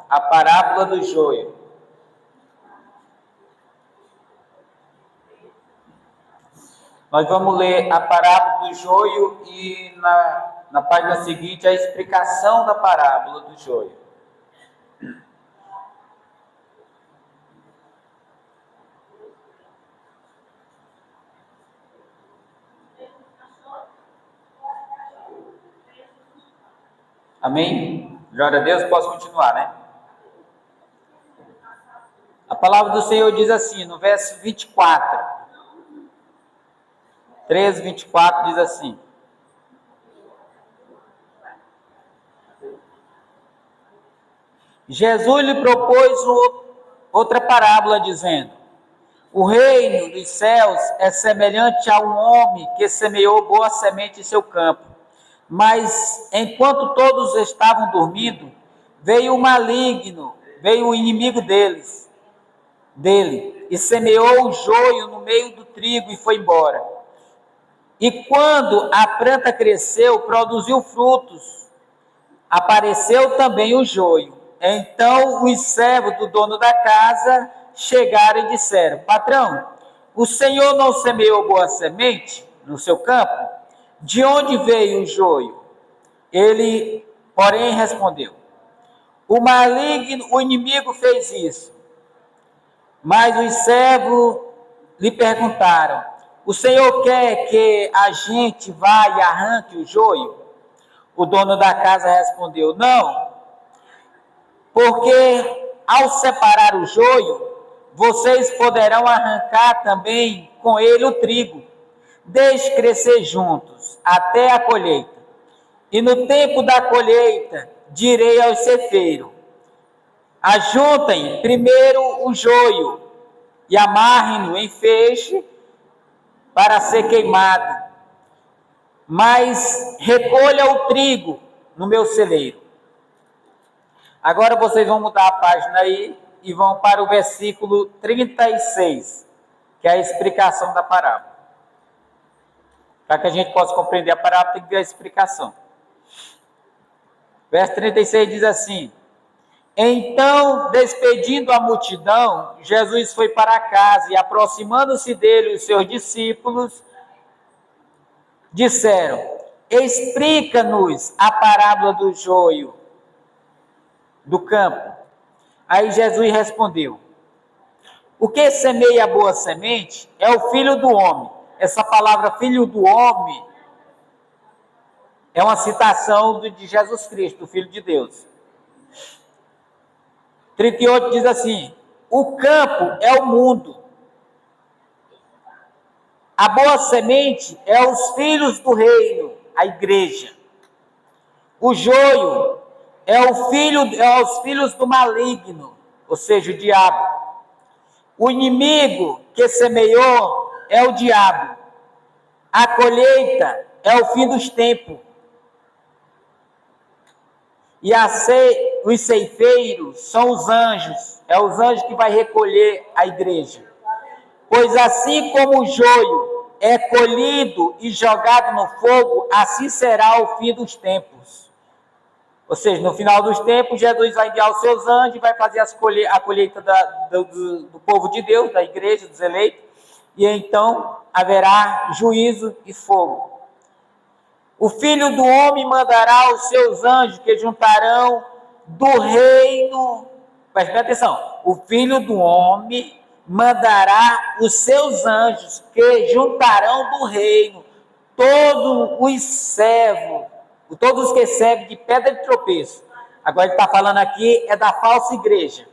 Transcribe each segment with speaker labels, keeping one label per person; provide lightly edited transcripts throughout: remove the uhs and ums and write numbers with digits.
Speaker 1: a parábola do joio. Nós vamos ler a parábola do joio e na página seguinte a explicação da parábola do joio. Amém? Glória a Deus, posso continuar, né? A palavra do Senhor diz assim, no verso 24. 13, 24 diz assim: Jesus lhe propôs outra parábola, dizendo: o reino dos céus é semelhante a um homem que semeou boa semente em seu campo. Mas, enquanto todos estavam dormindo, veio o maligno, veio o inimigo dele, e semeou o joio no meio do trigo e foi embora. E quando a planta cresceu, produziu frutos, apareceu também o joio. Então os servos do dono da casa chegaram e disseram: patrão, o senhor não semeou boa semente no seu campo? De onde veio o joio? Ele, porém, respondeu: o maligno, o inimigo fez isso. Mas os servos lhe perguntaram: o senhor quer que a gente vá e arranque o joio? O dono da casa respondeu: não, porque ao separar o joio, vocês poderão arrancar também com ele o trigo. Deixe crescer juntos até a colheita. E no tempo da colheita, direi aos ceifeiros: ajuntem primeiro o joio e amarrem-no em feixe para ser queimado, mas recolha o trigo no meu celeiro. Agora vocês vão mudar a página aí e vão para o versículo 36, que é a explicação da parábola. Para que a gente possa compreender a parábola, tem que ver a explicação. Verso 36 diz assim: então, despedindo a multidão, Jesus foi para casa e, aproximando-se dele, os seus discípulos disseram: explica-nos a parábola do joio do campo. Aí Jesus respondeu: o que semeia a boa semente é o filho do homem. Essa palavra filho do homem é uma citação de Jesus Cristo, o Filho de Deus. 38 diz assim: o campo é o mundo. A boa semente é os filhos do reino, a igreja. O joio é os filhos do maligno, ou seja, o diabo. O inimigo que semeou é o diabo. A colheita é o fim dos tempos. E os ceifeiros são os anjos. É os anjos que vai recolher a igreja. Pois assim como o joio é colhido e jogado no fogo, assim será o fim dos tempos. Ou seja, no final dos tempos, Jesus vai enviar os seus anjos e vai fazer a colheita do povo de Deus, da igreja, dos eleitos, e então haverá juízo e fogo. O Filho do Homem mandará os seus anjos que juntarão do reino. Preste atenção. O Filho do Homem mandará os seus anjos que juntarão do reino todos os servos, todos os que servem de pedra de tropeço. Agora ele está falando aqui é da falsa igreja.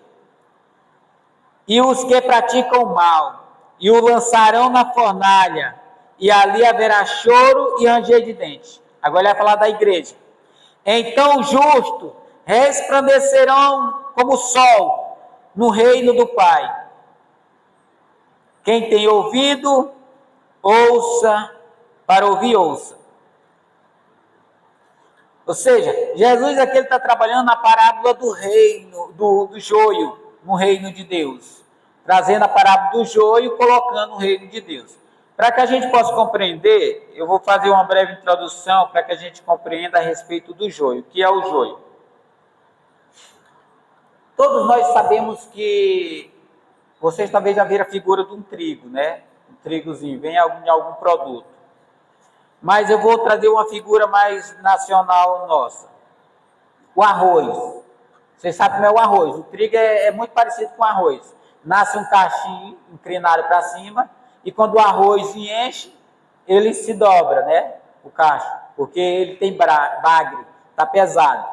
Speaker 1: E os que praticam o mal, e o lançarão na fornalha, e ali haverá choro e ranger de dentes. Agora ele vai falar da igreja. Então os justos resplandecerão como o sol no reino do Pai. Quem tem ouvido, ouça, para ouvir, ouça. Ou seja, Jesus aqui está trabalhando na parábola do reino, do joio, no reino de Deus. Trazendo a parábola do joio e colocando o reino de Deus. Para que a gente possa compreender, eu vou fazer uma breve introdução para que a gente compreenda a respeito do joio. O que é o joio? Todos nós sabemos que vocês talvez já viram a figura de um trigo, né? Um trigozinho, vem em algum produto. Mas eu vou trazer uma figura mais nacional nossa. O arroz. Vocês sabem como é o arroz. O trigo é muito parecido com o arroz. Nasce um cachinho inclinado para cima e quando o arroz enche, ele se dobra, né? O cacho, porque ele tem bagre, está pesado.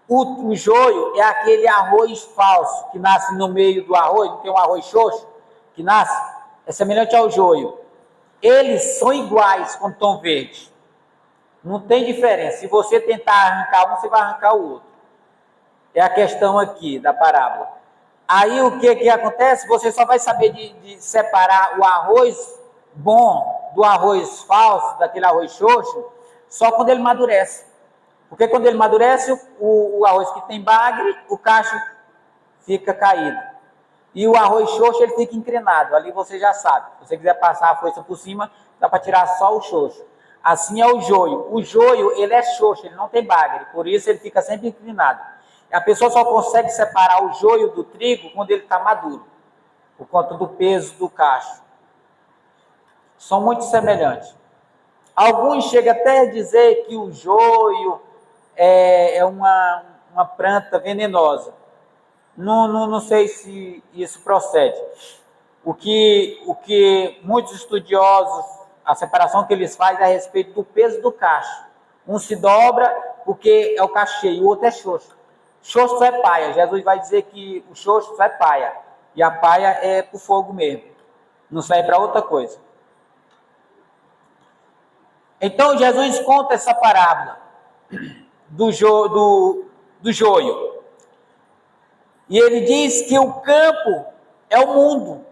Speaker 1: O joio é aquele arroz falso que nasce no meio do arroz, não tem um arroz xoxo que nasce? É semelhante ao joio. Eles são iguais quando estão verdes. Não tem diferença. Se você tentar arrancar um, você vai arrancar o outro. É a questão aqui da parábola. Aí o que acontece? Você só vai saber de separar o arroz bom do arroz falso, daquele arroz xoxo, só quando ele amadurece. Porque quando ele amadurece, o arroz que tem bagre, o cacho fica caído. E o arroz xoxo, ele fica inclinado. Ali você já sabe. Se você quiser passar a foice por cima, dá para tirar só o xoxo. Assim é o joio. O joio, ele é xoxo, ele não tem bagre. Por isso, ele fica sempre inclinado. A pessoa só consegue separar o joio do trigo quando ele está maduro. Por conta do peso do cacho. São muito semelhantes. Alguns chegam até a dizer que o joio é uma planta venenosa. Não sei se isso procede. O que muitos estudiosos, a separação que eles fazem é a respeito do peso do cacho. Um se dobra porque é o cacho cheio, o outro é xoxo. Xoxo só é paia. Jesus vai dizer que o xoxo só é paia. E a paia é para o fogo mesmo. Não serve para outra coisa. Então Jesus conta essa parábola do joio. E ele diz que o campo é o mundo.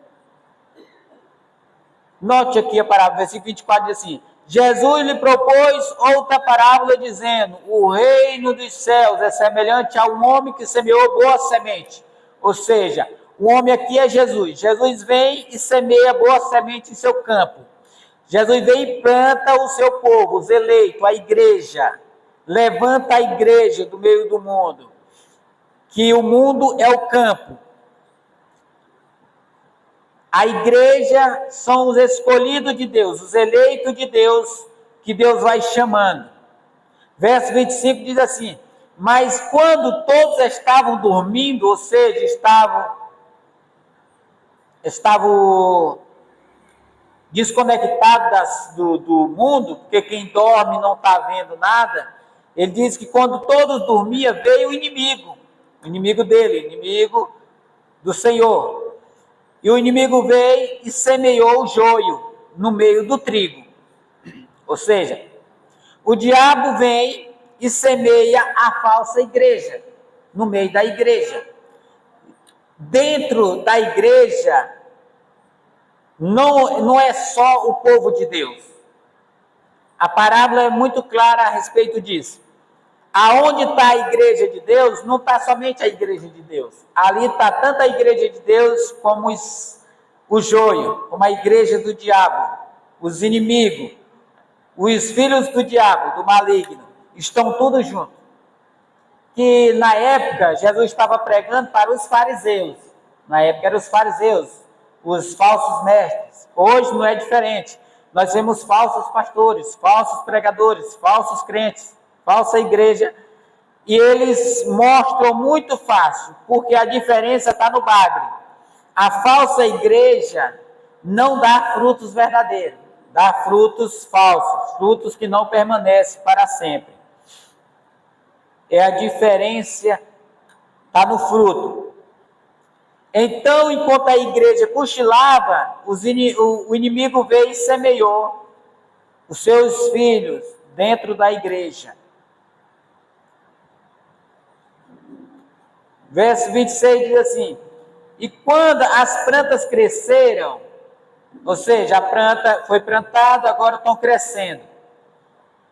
Speaker 1: Note aqui a parábola, versículo 24 diz assim: Jesus lhe propôs outra parábola dizendo: o reino dos céus é semelhante a um homem que semeou boa semente. Ou seja, o homem aqui é Jesus. Jesus vem e semeia boa semente em seu campo. Jesus vem e planta o seu povo, os eleitos, a igreja. Levanta a igreja do meio do mundo. Que o mundo é o campo. A igreja são os escolhidos de Deus, os eleitos de Deus, que Deus vai chamando. Verso 25 diz assim: mas quando todos estavam dormindo, ou seja, estavam desconectados do mundo, porque quem dorme não está vendo nada, ele diz que quando todos dormiam, veio o inimigo dele, inimigo do Senhor. E o inimigo veio e semeou o joio no meio do trigo. Ou seja, o diabo vem e semeia a falsa igreja no meio da igreja. Dentro da igreja, não é só o povo de Deus. A parábola é muito clara a respeito disso. Aonde está a igreja de Deus, não está somente a igreja de Deus. Ali está tanto a igreja de Deus como o joio, como a igreja do diabo, os inimigos, os filhos do diabo, do maligno, estão todos juntos. Que na época Jesus estava pregando para os fariseus. Na época eram os fariseus, os falsos mestres. Hoje não é diferente. Nós temos falsos pastores, falsos pregadores, falsos crentes, falsa igreja, e eles mostram muito fácil, porque a diferença está no bagre. A falsa igreja não dá frutos verdadeiros, dá frutos falsos, frutos que não permanecem para sempre. É a diferença, está no fruto. Então, enquanto a igreja cochilava, o inimigo veio e semeou os seus filhos dentro da igreja. Verso 26 diz assim: e quando as plantas cresceram, ou seja, a planta foi plantada, agora estão crescendo,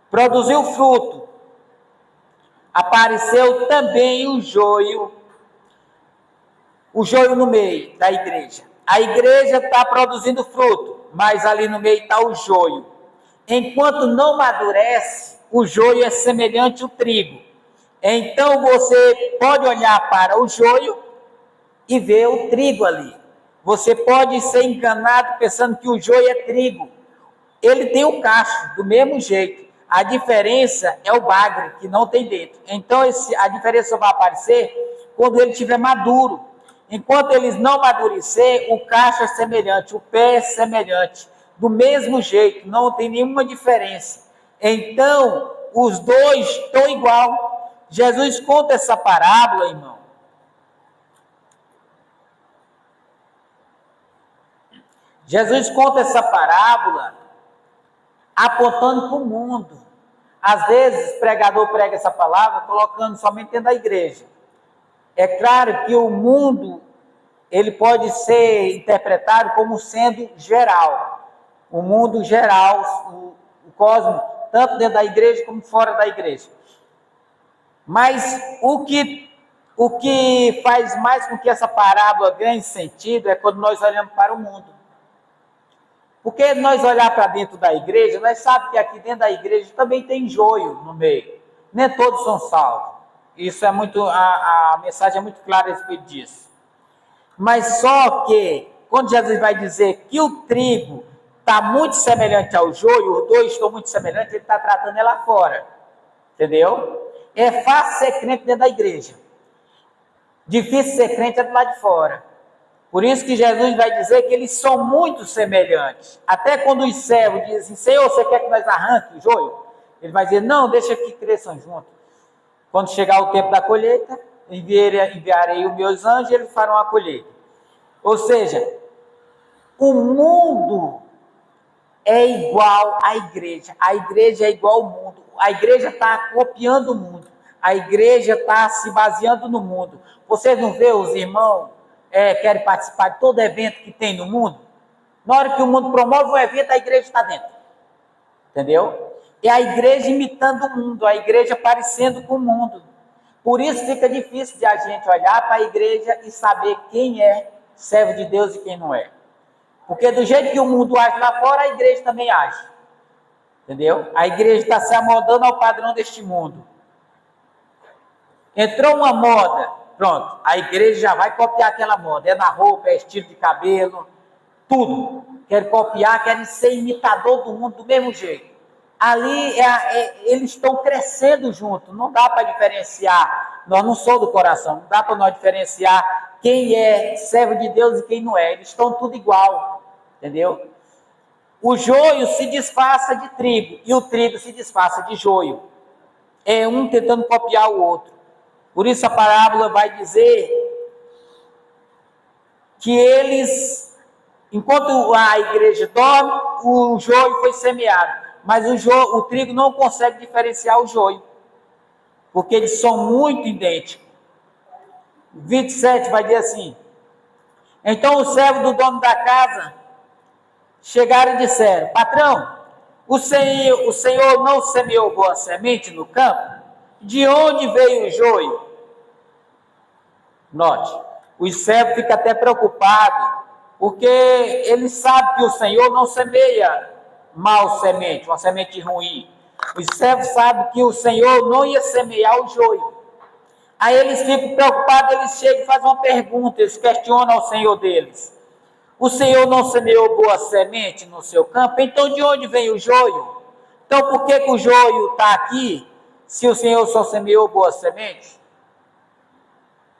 Speaker 1: produziu fruto, apareceu também o joio no meio da igreja. A igreja está produzindo fruto, mas ali no meio está o joio. Enquanto não amadurece, o joio é semelhante ao trigo. Então você pode olhar para o joio e vê o trigo ali. Você pode ser enganado pensando que o joio é trigo. Ele tem o cacho, do mesmo jeito. A diferença é o bagre, que não tem dentro. Então, a diferença vai aparecer quando ele estiver maduro. Enquanto eles não amadurecer, o cacho é semelhante, o pé é semelhante. Do mesmo jeito, não tem nenhuma diferença. Então, os dois estão igual. Jesus conta essa parábola, irmão. Jesus conta essa parábola apontando para o mundo. Às vezes, o pregador prega essa palavra colocando somente dentro da igreja. É claro que o mundo, ele pode ser interpretado como sendo geral. O mundo geral, o cosmos, tanto dentro da igreja como fora da igreja. Mas o que faz mais com que essa parábola ganhe sentido é quando nós olhamos para o mundo. Porque nós olhar para dentro da igreja, nós sabemos que aqui dentro da igreja também tem joio no meio. Nem todos são salvos. Isso é muito, a mensagem é muito clara a respeito disso. Mas só que, quando Jesus vai dizer que o trigo está muito semelhante ao joio, os dois estão muito semelhantes, ele está tratando ela fora. Entendeu? É fácil ser crente dentro da igreja. Difícil ser crente é do lado de fora. Por isso que Jesus vai dizer que eles são muito semelhantes. Até quando os servos dizem, Senhor, você quer que nós arranquemos o joio? Ele vai dizer, não, deixa que cresçam juntos. Quando chegar o tempo da colheita, enviarei os meus anjos e eles farão a colheita. Ou seja, o mundo é igual à igreja. A igreja é igual ao mundo. A igreja está copiando o mundo. A igreja está se baseando no mundo. Vocês não vê os irmãos querem participar de todo evento que tem no mundo? Na hora que o mundo promove um evento, a igreja está dentro. Entendeu? É a igreja imitando o mundo, a igreja parecendo com o mundo. Por isso fica difícil de a gente olhar para a igreja e saber quem é servo de Deus e quem não é. Porque do jeito que o mundo age lá fora, a igreja também age. Entendeu? A igreja está se amoldando ao padrão deste mundo. Entrou uma moda, pronto, a igreja já vai copiar aquela moda. É na roupa, é estilo de cabelo, tudo. Querem copiar, querem ser imitador do mundo do mesmo jeito. Ali, eles estão crescendo junto. Não dá para diferenciar. Nós não somos do coração. Não dá para nós diferenciar quem é servo de Deus e quem não é. Eles estão tudo igual. Entendeu? O joio se disfarça de trigo e o trigo se disfarça de joio. É um tentando copiar o outro. Por isso a parábola vai dizer que eles, enquanto a igreja dorme, o joio foi semeado. Mas o trigo não consegue diferenciar o joio, porque eles são muito idênticos. 27 vai dizer assim: então o servo do dono da casa chegaram e disseram, patrão, o senhor não semeou boa semente no campo? De onde veio o joio? Note, o servo fica até preocupado, porque ele sabe que o Senhor não semeia mal semente, uma semente ruim. O servo sabe que o Senhor não ia semear o joio. Aí eles ficam preocupados, eles chegam e fazem uma pergunta, eles questionam ao Senhor deles. O Senhor não semeou boa semente no seu campo? Então de onde vem o joio? Então por que o joio está aqui, se o Senhor só semeou boa semente?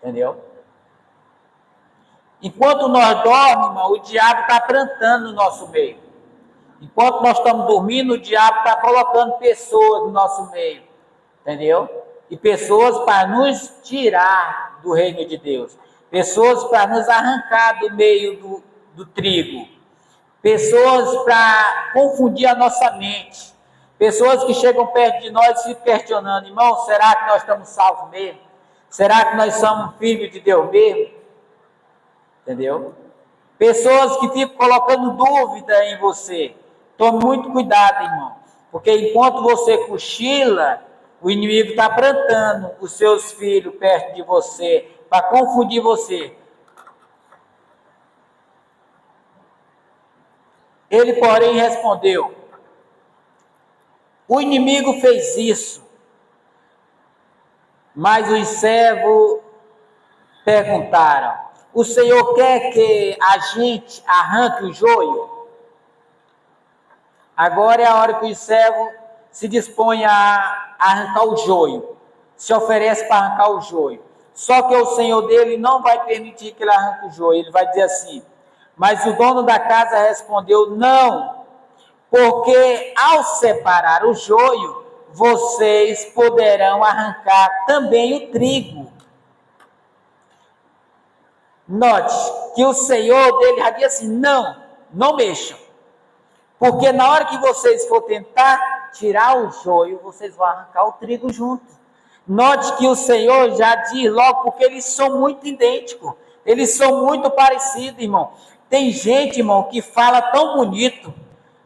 Speaker 1: Entendeu? Enquanto nós dormimos, irmão, o diabo está plantando no nosso meio. Enquanto nós estamos dormindo, o diabo está colocando pessoas no nosso meio. Entendeu? E pessoas para nos tirar do reino de Deus. Pessoas para nos arrancar do meio do trigo. Pessoas para confundir a nossa mente. Pessoas que chegam perto de nós e ficam questionando, irmão, será que nós estamos salvos mesmo? Será que nós somos filhos de Deus mesmo? Entendeu? Pessoas que ficam colocando dúvida em você. Tome muito cuidado, irmão. Porque enquanto você cochila, o inimigo está plantando os seus filhos perto de você, para confundir você. Ele, porém, respondeu, o inimigo fez isso, mas os servos perguntaram, O Senhor quer que a gente arranque o joio? Agora é a hora que o servo se dispõe a arrancar o joio, se oferece para arrancar o joio. Só que o Senhor dele não vai permitir que ele arranque o joio. Ele vai dizer assim: mas o dono da casa respondeu: não, porque ao separar o joio, vocês poderão arrancar também o trigo. Note que o Senhor dele já disse assim: não, não mexam. Porque na hora que vocês for tentar tirar o joio, vocês vão arrancar o trigo junto. Note que o Senhor já diz logo, porque eles são muito idênticos. Eles são muito parecidos, irmão. Tem gente, irmão, que fala tão bonito,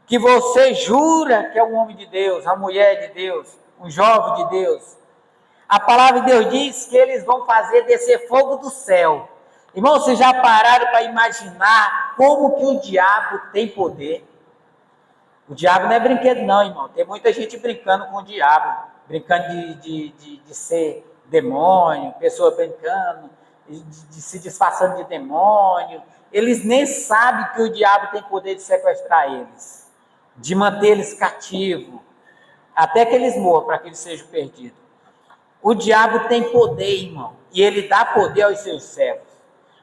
Speaker 1: que você jura que é um homem de Deus, uma mulher de Deus, um jovem de Deus. A palavra de Deus diz que eles vão fazer descer fogo do céu. Irmão, vocês já pararam para imaginar como que o diabo tem poder? O diabo não é brinquedo não, irmão. Tem muita gente brincando com o diabo, brincando de ser demônio, pessoa brincando, de se disfarçando de demônio. Eles nem sabem que o diabo tem poder de sequestrar eles, de manter eles cativos, até que eles morram, para que eles sejam perdidos. O diabo tem poder, irmão, e ele dá poder aos seus servos.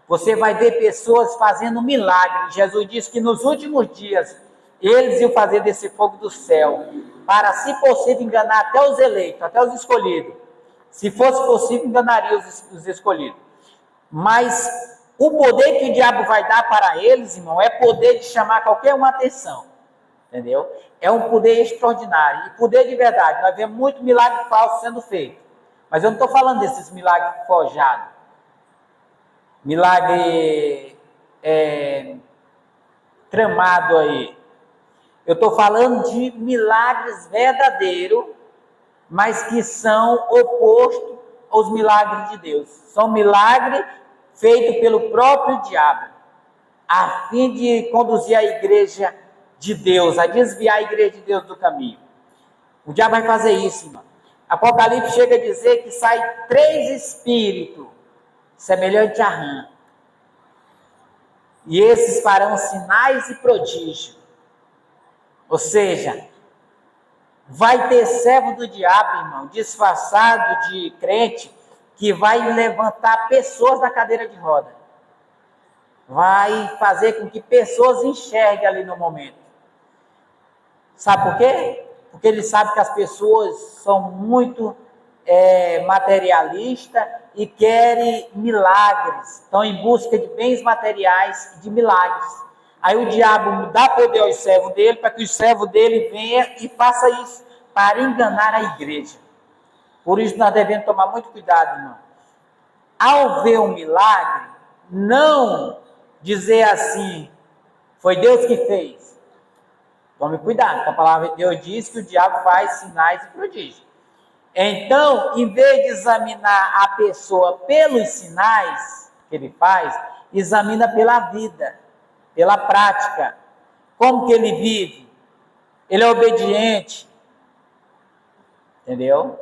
Speaker 1: Você vai ver pessoas fazendo milagres. Jesus disse que nos últimos dias eles iam fazer desse fogo do céu, para, se possível, enganar até os eleitos, até os escolhidos. Se fosse possível, enganaria os escolhidos. Mas o poder que o diabo vai dar para eles, irmão, é poder de chamar qualquer uma atenção. Entendeu? É um poder extraordinário. E poder de verdade. Nós vemos muito milagre falso sendo feito. Mas eu não estou falando desses milagres forjados. Milagre tramado aí. Eu estou falando de milagres verdadeiros, mas que são opostos aos milagres de Deus. São milagres feitos pelo próprio diabo, a fim de conduzir a igreja de Deus, a desviar a igreja de Deus do caminho. O diabo vai fazer isso, irmão. Apocalipse chega a dizer que sai 3 espíritos, semelhante a rã. E esses farão sinais e prodígios. Ou seja, vai ter servo do diabo, irmão, disfarçado de crente, que vai levantar pessoas da cadeira de roda. Vai fazer com que pessoas enxerguem ali no momento. Sabe por quê? Porque ele sabe que as pessoas são muito materialistas e querem milagres. Estão em busca de bens materiais e de milagres. Aí o diabo dá poder aos servos dele, para que o servo dele venha e faça isso, para enganar a igreja. Por isso nós devemos tomar muito cuidado, irmão. Ao ver um milagre, não dizer assim: foi Deus que fez. Tome cuidado, porque a palavra de Deus diz que o diabo faz sinais e prodígios. Então, em vez de examinar a pessoa pelos sinais que ele faz, examina pela vida, pela prática. Como que ele vive? Ele é obediente. Entendeu?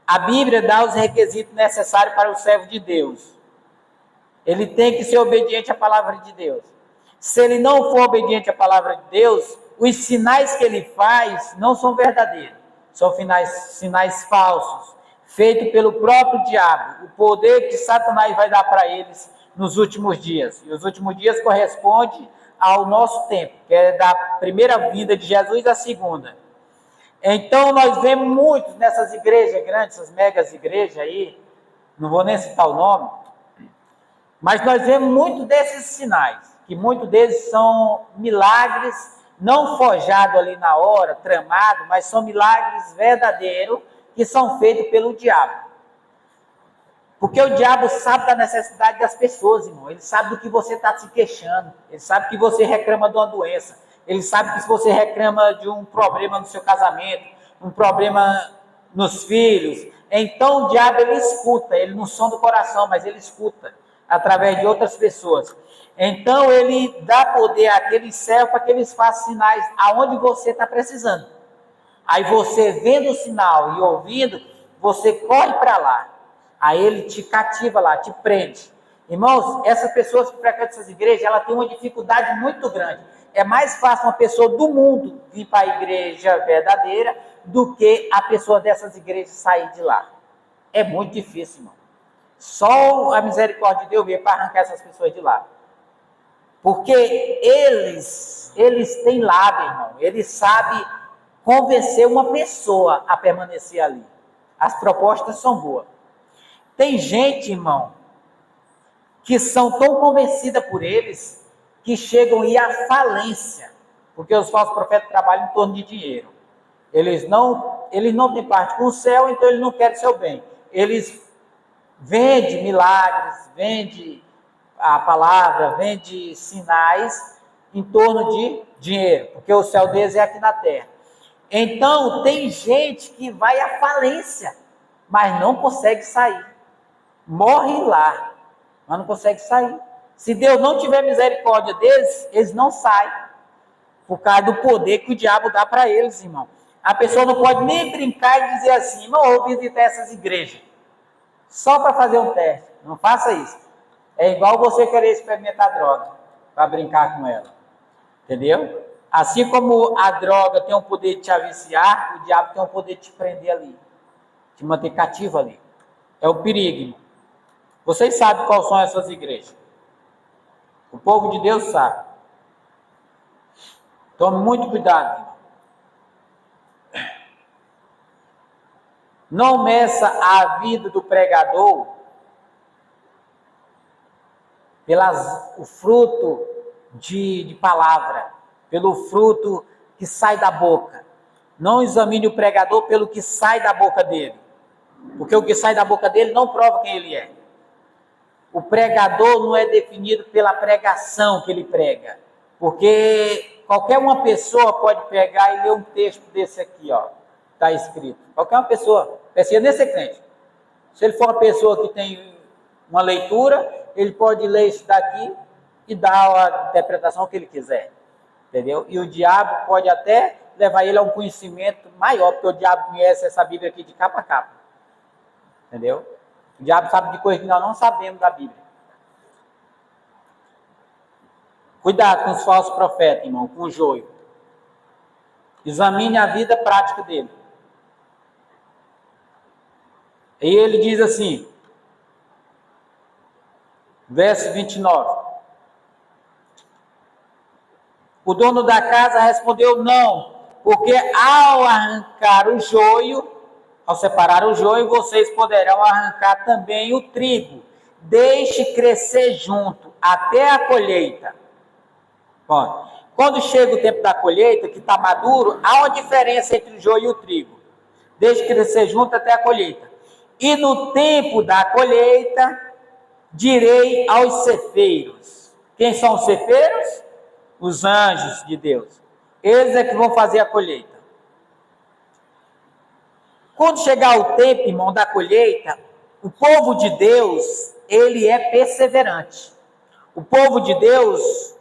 Speaker 1: A Bíblia dá os requisitos necessários para o servo de Deus. Ele tem que ser obediente à palavra de Deus. Se ele não for obediente à palavra de Deus, os sinais que ele faz não são verdadeiros. São sinais falsos, feitos pelo próprio diabo. O poder que Satanás vai dar para eles nos últimos dias. E os últimos dias correspondem ao nosso tempo, que é da primeira vinda de Jesus à segunda. Então nós vemos muitos nessas igrejas grandes, essas megas igrejas aí, não vou nem citar o nome, mas nós vemos muitos desses sinais, que muitos deles são milagres, não forjados ali na hora, tramados, mas são milagres verdadeiros, que são feitos pelo diabo. Porque o diabo sabe da necessidade das pessoas, irmão. Ele sabe do que você está se queixando. Ele sabe que você reclama de uma doença. Ele sabe que se você reclama de um problema no seu casamento, um problema nos filhos, então o diabo ele escuta, ele não som do coração, mas ele escuta através de outras pessoas. Então ele dá poder àquele servo para que eles façam sinais aonde você está precisando. Aí você vendo o sinal e ouvindo, você corre para lá. Aí ele te cativa lá, te prende. Irmãos, essas pessoas que frequentam essas igrejas, ela tem uma dificuldade muito grande. É mais fácil uma pessoa do mundo vir para a igreja verdadeira do que a pessoa dessas igrejas sair de lá. É muito difícil, irmão. Só a misericórdia de Deus veio para arrancar essas pessoas de lá. Porque eles têm lábio, irmão. Eles sabem convencer uma pessoa a permanecer ali. As propostas são boas. Tem gente, irmão, que são tão convencidas por eles que chegam a ir à falência, porque os falsos profetas trabalham em torno de dinheiro. Eles não têm parte com o céu, então eles não querem seu bem. Eles vendem milagres, vendem a palavra, vendem sinais em torno de dinheiro, porque o céu deles é aqui na terra. Então, tem gente que vai à falência, mas não consegue sair. Morre lá, mas não consegue sair. Se Deus não tiver misericórdia deles, eles não saem, por causa do poder que o diabo dá para eles, irmão. A pessoa não pode nem brincar e dizer assim, irmão, eu vou visitar essas igrejas, só para fazer um teste. Não faça isso. É igual você querer experimentar droga, para brincar com ela. Entendeu? Assim como a droga tem o poder de te aviciar, o diabo tem o poder de te prender ali, te manter cativo ali. É o perigo, irmão. Vocês sabem quais são essas igrejas. O povo de Deus sabe. Tome muito cuidado, irmão. Não meça a vida do pregador o fruto de palavra, pelo fruto que sai da boca. Não examine o pregador pelo que sai da boca dele, porque o que sai da boca dele não prova quem ele é. O pregador não é definido pela pregação que ele prega, porque qualquer uma pessoa pode pegar e ler um texto desse aqui, ó, está escrito. Qualquer uma pessoa, precisa nem ser crente. Se ele for uma pessoa que tem uma leitura, ele pode ler isso daqui e dar a interpretação que ele quiser, entendeu? E o diabo pode até levar ele a um conhecimento maior, porque o diabo conhece essa Bíblia aqui de capa a capa, entendeu? O diabo sabe de coisas que nós não sabemos da Bíblia. Cuidado com os falsos profetas, irmão, com o joio. Examine a vida prática dele. E ele diz assim, verso 29. O dono da casa respondeu não, porque ao arrancar o joio, ao separar o joio, vocês poderão arrancar também o trigo. Deixe crescer junto até a colheita. Bom, quando chega o tempo da colheita, que está maduro, há uma diferença entre o joio e o trigo. Deixe crescer junto até a colheita. E no tempo da colheita, direi aos cefeiros. Quem são os cefeiros? Os anjos de Deus. Eles é que vão fazer a colheita. Quando chegar o tempo, irmão, da colheita, o povo de Deus, ele é perseverante. O povo de Deus,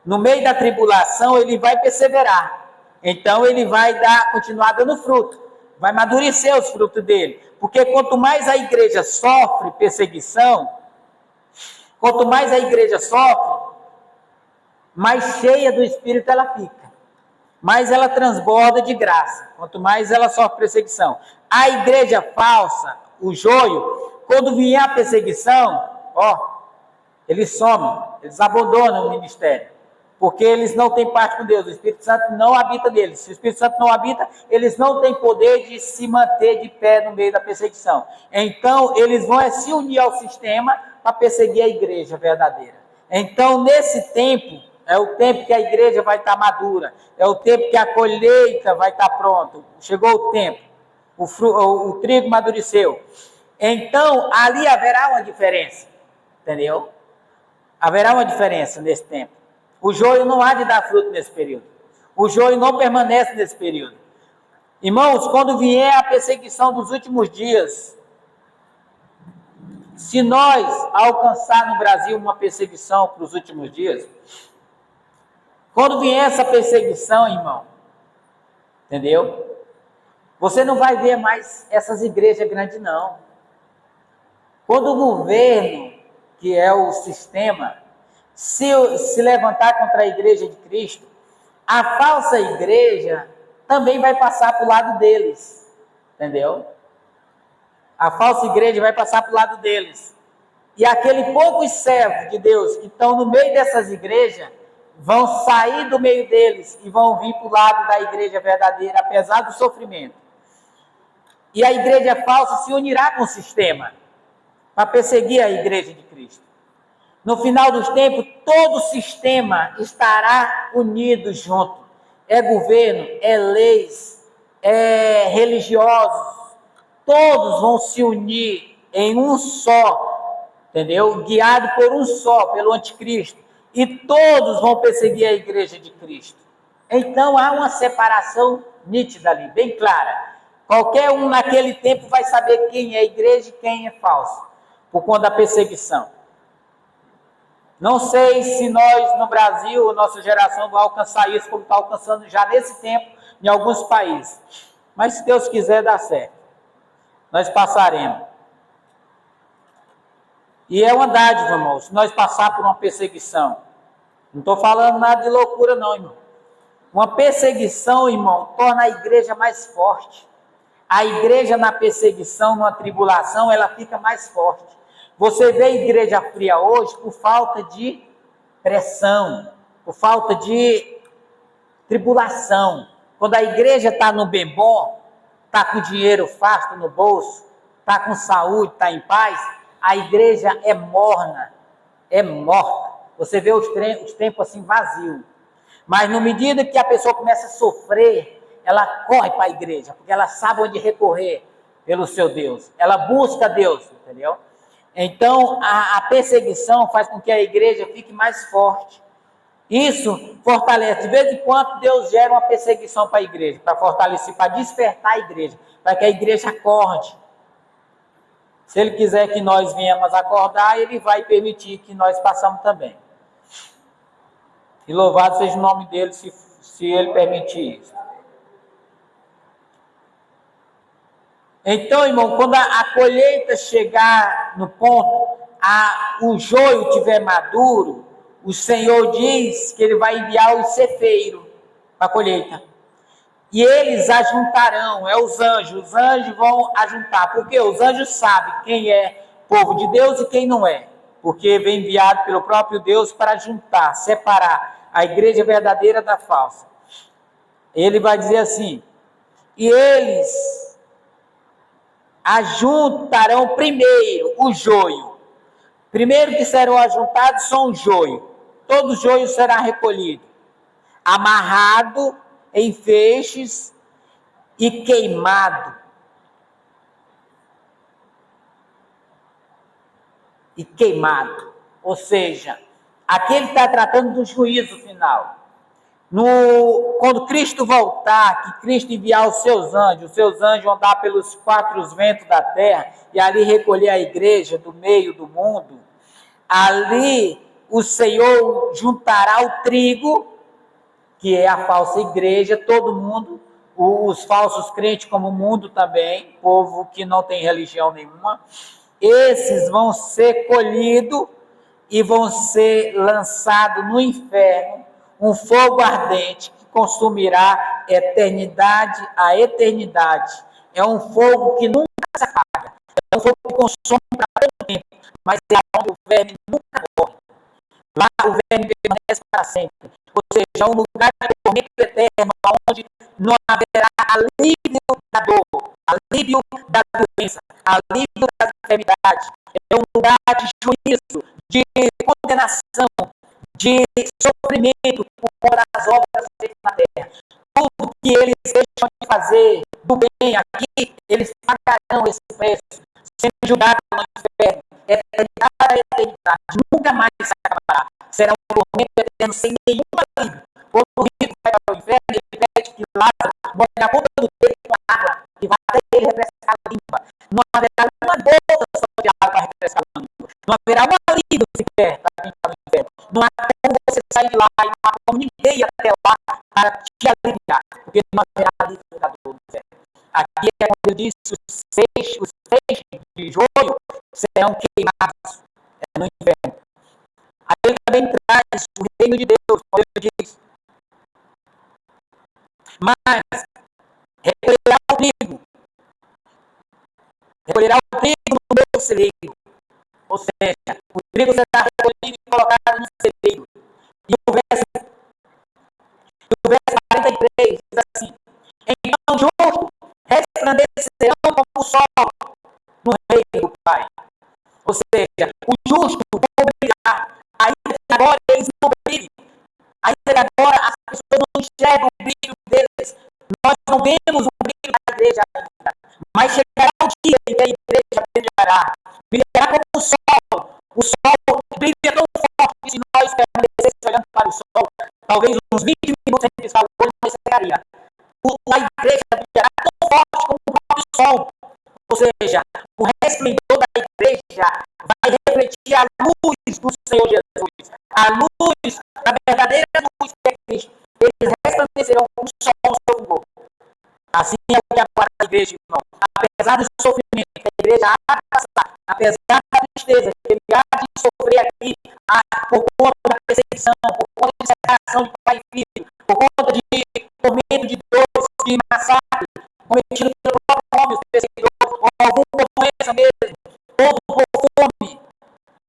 Speaker 1: no meio da tribulação, ele vai perseverar. Então, ele vai continuar dando fruto. Vai amadurecer os frutos dele. Porque quanto mais a igreja sofre perseguição, quanto mais a igreja sofre, mais cheia do Espírito ela fica. Mais ela transborda de graça. Quanto mais ela sofre perseguição. A igreja falsa, o joio, quando vier a perseguição, eles somem, eles abandonam o ministério. Porque eles não têm parte com Deus, o Espírito Santo não habita neles. Se o Espírito Santo não habita, eles não têm poder de se manter de pé no meio da perseguição. Então, eles vão se unir ao sistema para perseguir a igreja verdadeira. Então, nesse tempo, é o tempo que a igreja vai estar madura, é o tempo que a colheita vai estar pronta. Chegou o tempo, o trigo amadureceu. Então, ali haverá uma diferença, entendeu? Haverá uma diferença nesse tempo. O joio não há de dar fruto nesse período. O joio não permanece nesse período. Irmãos, quando vier a perseguição dos últimos dias, se nós alcançar no Brasil uma perseguição para os últimos dias, quando vier essa perseguição, irmão, entendeu? Você não vai ver mais essas igrejas grandes, não. Quando o governo que é o sistema, se levantar contra a igreja de Cristo, a falsa igreja também vai passar para o lado deles, entendeu? A falsa igreja vai passar para o lado deles. E aquele poucos servos de Deus que estão no meio dessas igrejas, vão sair do meio deles e vão vir para o lado da igreja verdadeira, apesar do sofrimento. E a igreja falsa se unirá com o sistema para perseguir a igreja de Cristo. No final dos tempos, todo o sistema estará unido junto. É governo, é leis, é religiosos. Todos vão se unir em um só, entendeu? Guiado por um só, pelo anticristo. E todos vão perseguir a igreja de Cristo. Então há uma separação nítida ali, bem clara. Qualquer um naquele tempo vai saber quem é igreja e quem é falso, por conta da perseguição. Não sei se nós, no Brasil, nossa geração vai alcançar isso como está alcançando já nesse tempo em alguns países. Mas se Deus quiser, dá certo. Nós passaremos. E é uma dádiva, irmão, se nós passar por uma perseguição. Não estou falando nada de loucura não, irmão. Uma perseguição, irmão, torna a igreja mais forte. A igreja na perseguição, numa tribulação, ela fica mais forte. Você vê a igreja fria hoje por falta de pressão, por falta de tribulação. Quando a igreja está no bem bom, está com dinheiro fácil no bolso, está com saúde, está em paz, a igreja é morna, é morta. Você vê os tempos assim vazios. Mas na medida que a pessoa começa a sofrer, ela corre para a igreja, porque ela sabe onde recorrer pelo seu Deus. Ela busca Deus, entendeu? Então, a perseguição faz com que a igreja fique mais forte. Isso fortalece. De vez em quando, Deus gera uma perseguição para a igreja, para fortalecer, para despertar a igreja, para que a igreja acorde. Se Ele quiser que nós venhamos acordar, Ele vai permitir que nós passamos também. E louvado seja o nome dEle, se Ele permitir isso. Então, irmão, quando a colheita chegar no ponto, o joio estiver maduro, o Senhor diz que Ele vai enviar os cefeiros para a colheita. E eles ajuntarão, os anjos vão ajuntar, porque os anjos sabem quem é povo de Deus e quem não é, porque vem enviado pelo próprio Deus para juntar, separar a igreja verdadeira da falsa. Ele vai dizer assim, e eles ajuntarão primeiro o joio. Primeiro que serão ajuntados são o joio. Todo joio será recolhido, amarrado em feixes e queimado. E queimado. Ou seja, aqui ele está tratando do juízo final. Quando Cristo voltar, que Cristo enviar os seus anjos vão dar pelos 4 ventos da terra e ali recolher a igreja do meio do mundo, ali o Senhor juntará o trigo, que é a falsa igreja, todo mundo, os falsos crentes como o mundo também, povo que não tem religião nenhuma, esses vão ser colhidos e vão ser lançados no inferno, um fogo ardente que consumirá eternidade a eternidade. É um fogo que nunca se apaga. É um fogo que consome para todo tempo, mas é onde o verme nunca morre. Lá o verme permanece para sempre. Ou seja, um lugar de tormento eterno, onde não haverá alívio da dor, alívio da doença, alívio das enfermidades. É um lugar de juízo, de condenação, de sofrimento por conta das obras feitas na terra. Tudo que eles deixam de fazer do bem aqui, eles pagarão esse preço, sendo julgados no inferno. Eternidade a eternidade, nunca mais se acabará. Será um tormento eterno sem nenhum alívio. Quando o rico vai para o inferno, ele pede que Lázaro molhe na ponta do dedo com água e vai até ele refrescar a língua. Não haverá uma gota só de água para refrescar a língua. Não haverá um alívio sequer para quem está no inferno. Não há como você sair de lá e não há como ninguém ir até lá para te aliviar, porque não haverá alívio da dor do inferno. Aqui é quando ele disse, os feixes de joio serão queimados no inferno. reino de Deus, como Deus diz. Mas recolherá o trigo no meu celeiro. Ou seja, o trigo será recolhido e colocado no celeiro. E o verso 43 diz assim: então os justos resplandecerão como o sol no reino do Pai. Ou seja, o justo vão brilhar, ainda que agora eles não brilhem, ainda que agora as pessoas não enxergam o brilho deles. Nós não vemos o brilho da igreja ainda, mas chegará o dia em que a igreja brilhará como o sol brilha tão forte que se nós permanecêssemos olhando para o sol, talvez uns 20 minutos sem piscar o olho, não chegaria. A igreja brilhará tão forte como o próprio sol. Ou seja, o resplendor da igreja vai refletir a luz do Senhor Jesus, a luz, a verdadeira luz que é Cristo. Eles resplandecerão como o sol no seu vigor. Assim é o que agora a igreja, irmão. Apesar do sofrimento que a igreja há de passar, apesar da tristeza que ele há de sofrer aqui, por conta da perseguição, por conta de separação de pai e filho, por conta de tormento de dores, de massacre, cometido pelo próprio homem, os perseguidores, ou alguma doença mesmo, ou por fome,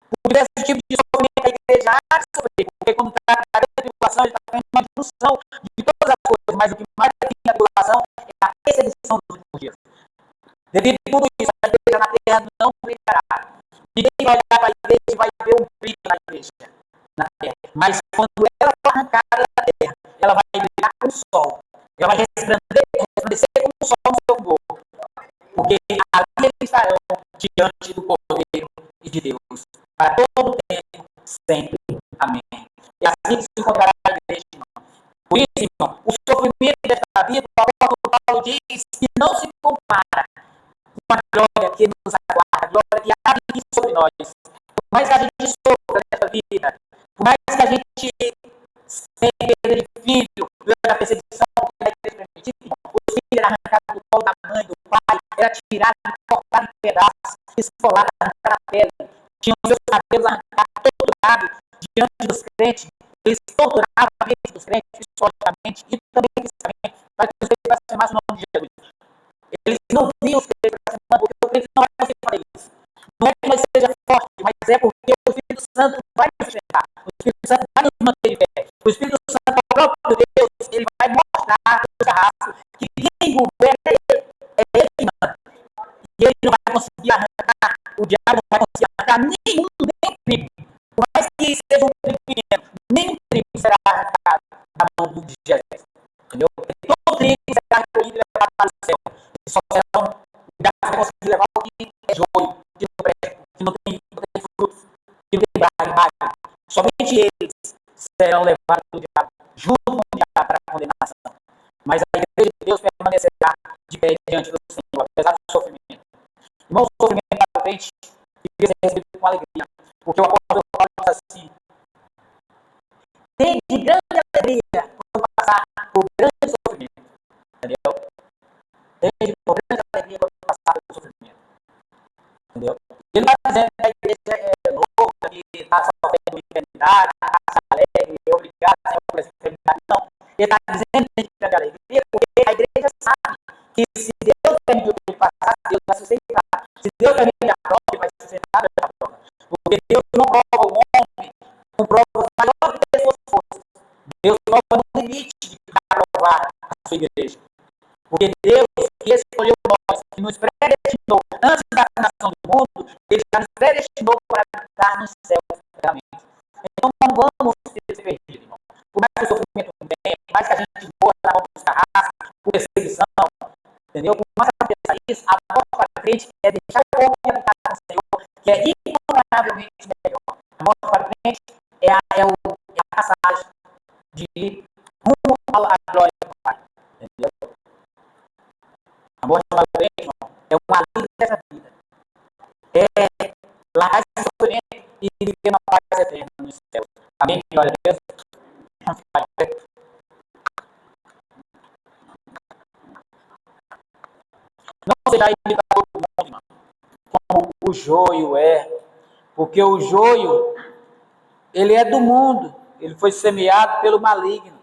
Speaker 1: por diversos tipos de sofrimento que a igreja há de sofrer, porque quando está na tribulação, ele está tendo uma discussão de todas as coisas, mas o que mais define a tribulação é a perseguição dos últimos dias. Devido a tudo isso, a igreja na terra não brilhará. Ninguém vai olhar para a igreja e vai ver um brilho na igreja, na terra. Mas quando ela for arrancada da terra, ela vai brilhar com o sol. Ela vai resplandecer como o sol no seu corpo. Porque ali eles estarão diante do Cordeiro e de Deus. Para todo o tempo, sempre. Amém. E assim se encontrará a igreja, irmão. Por isso, irmão, o sofrimento desta vida, o apóstolo Paulo diz que não se compara com a glória que nos aguarda, a glória que há de vir sobre nós. Por mais que a gente sofra nesta vida, por mais que a gente sem perda de filho, durante a perseguição que a igreja permitiu, o filho era arrancado do colo da mãe, do pai, era tirado, cortado em pedaços, esfolado, arrancado a pele, tinham seus cabelos arrancados, torturados diante dos crentes, eles torturavam a mente dos crentes, psicologicamente e também fisicamente, para que os crentes blasfemassem o nome de Jesus. Eles não viam os crentes blasfemando, porque o crente não vai conseguir fazer isso. Não é que nós seja forte, mas é porque o Espírito Santo vai nos sustentar. O Espírito Santo vai nos manter de pé. O Espírito Santo, o próprio Deus, ele vai mostrar o carrasco que quem governa é ele que manda. E ele não vai conseguir arrancar, o diabo não vai conseguir arrancar nenhum trigo. Por mais que seja um trigo pequeno, nenhum trigo será arrancado da mão de Jesus. Entendeu? Porque todo trigo será recolhido e levado para o céu. E só serão, o diabo vai conseguir levar o que é joio, que não presta, que não tem frutos, que não tem bagagem. Somente eles serão levados pelo diabo, junto com o diabo para a condenação. Mas a igreja de Deus permanecerá de pé diante do Senhor, apesar do sofrimento. Irmão, o sofrimento da frente devia ser recebido com alegria, porque o apóstolo Paulo diz assim: tem de grande alegria quando passar por grande sofrimento. Entendeu? Tem de grande alegria quando passar por sofrimento. Entendeu? Ele não está dizendo que a igreja é louca, que está sofrendo enfermidade, está alegre, obrigado, Senhor, por essa enfermidade. Não. Ele está dizendo que tem de grande alegria, porque a igreja sabe que se Deus permitiu que ele passasse, Deus vai sustentar. Se Deus permitiu a prova, ele vai sustentar a prova. Porque Deus não prova o homem com provas maiores do que as suas forças. Deus prova no limite para provar a sua igreja. Porque Deus que escolheu nós, que nos predestinou antes da fundação do mundo, Ele já nos predestinou para habitar nos céus eternamente. Então não vamos ser perdidos, irmão. Por mais que o sofrimento venha, por mais que a gente morra na mão dos carrascos, por perseguição, entendeu? Por mais que aconteça isso, a morte para a frente é deixar o corpo e habitar com o Senhor, que é incomparavelmente melhor. A morte para a frente é a passagem de rumo à glória do Pai. Entendeu? A morte para a frente, irmão, é um alívio dessa vida. É largar esse sofrimento e viver uma paz eterna nos céus. Amém? Glória a Deus. Não seja imitador do mundo, irmão, como o joio é. Porque o joio, ele é do mundo. ele foi semeado pelo maligno.